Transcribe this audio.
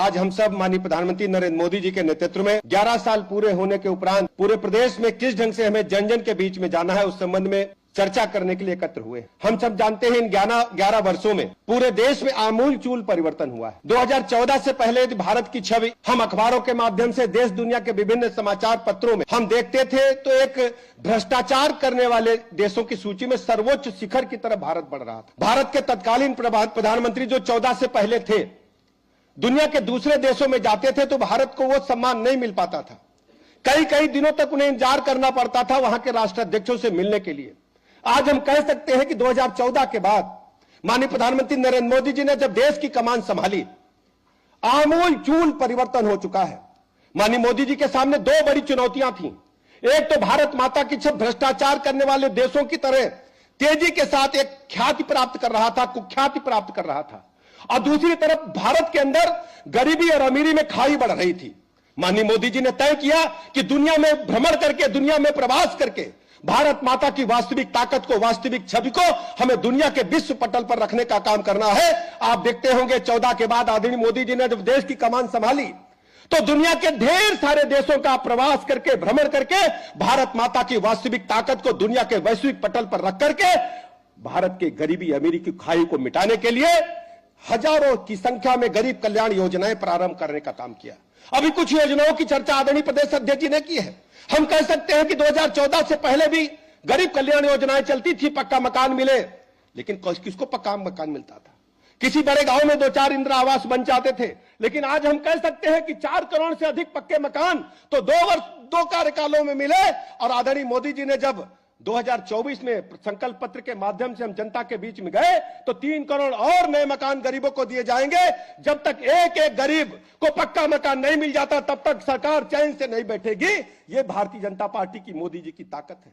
आज हम सब माननीय प्रधानमंत्री नरेंद्र मोदी जी के नेतृत्व में 11 साल पूरे होने के उपरांत पूरे प्रदेश में किस ढंग से हमें जन जन के बीच में जाना है, उस संबंध में चर्चा करने के लिए एकत्र हुए। हम सब जानते हैं इन 11 वर्षों में पूरे देश में आमूल चूल परिवर्तन हुआ है। 2014 से पहले यदि भारत की छवि हम अखबारों के माध्यम से देश दुनिया के विभिन्न समाचार पत्रों में हम देखते थे तो एक भ्रष्टाचार करने वाले देशों की सूची में सर्वोच्च शिखर की तरफ भारत बढ़ रहा था। भारत के तत्कालीन प्रधानमंत्री जो 14 से पहले थे, दुनिया के दूसरे देशों में जाते थे तो भारत को वो सम्मान नहीं मिल पाता था। कई दिनों तक उन्हें इंतजार करना पड़ता था वहां के राष्ट्राध्यक्षों से मिलने के लिए। आज हम कह सकते हैं कि 2014 के बाद माननीय प्रधानमंत्री नरेंद्र मोदी जी ने जब देश की कमान संभाली, आमूल चूल परिवर्तन हो चुका है। माननीय मोदी जी के सामने दो बड़ी चुनौतियां थीं। एक तो भारत माता की छत भ्रष्टाचार करने वाले देशों की तरह तेजी के साथ एक ख्याति प्राप्त कर रहा था, कुख्याति प्राप्त कर रहा था, और दूसरी तरफ भारत के अंदर गरीबी और अमीरी में खाई बढ़ रही थी। माननीय मोदी जी ने तय किया कि दुनिया में भ्रमण करके, दुनिया में प्रवास करके भारत माता की वास्तविक ताकत को, वास्तविक छवि को हमें दुनिया के विश्व पटल पर रखने का काम करना है। आप देखते होंगे 14 के बाद आदरणीय मोदी जी ने जब देश की कमान संभाली तो दुनिया के ढेर सारे देशों का प्रवास करके, भ्रमण करके भारत माता की वास्तविक ताकत को दुनिया के वैश्विक पटल पर रख करके भारत के गरीबी अमीरी की खाई को मिटाने के लिए हजारों की संख्या में गरीब कल्याण योजनाएं प्रारंभ करने का काम किया। अभी कुछ योजनाओं की चर्चा आदरणीय प्रदेश अध्यक्ष जी ने की है। हम कह सकते हैं कि 2014 से पहले भी गरीब कल्याण योजनाएं चलती थी, पक्का मकान मिले, लेकिन किसको पक्का मकान मिलता था? किसी बड़े गांव में 2-4 इंदिरा आवास बन जाते थे। लेकिन आज हम कह सकते हैं कि 4 करोड़ से अधिक पक्के मकान तो 2 कार्यकालों में मिले। और आदरणीय मोदी जी ने जब 2024 में संकल्प पत्र के माध्यम से हम जनता के बीच में गए तो 3 करोड़ और नए मकान गरीबों को दिए जाएंगे। जब तक एक गरीब को पक्का मकान नहीं मिल जाता तब तक सरकार चैन से नहीं बैठेगी। ये भारतीय जनता पार्टी की, मोदी जी की ताकत है।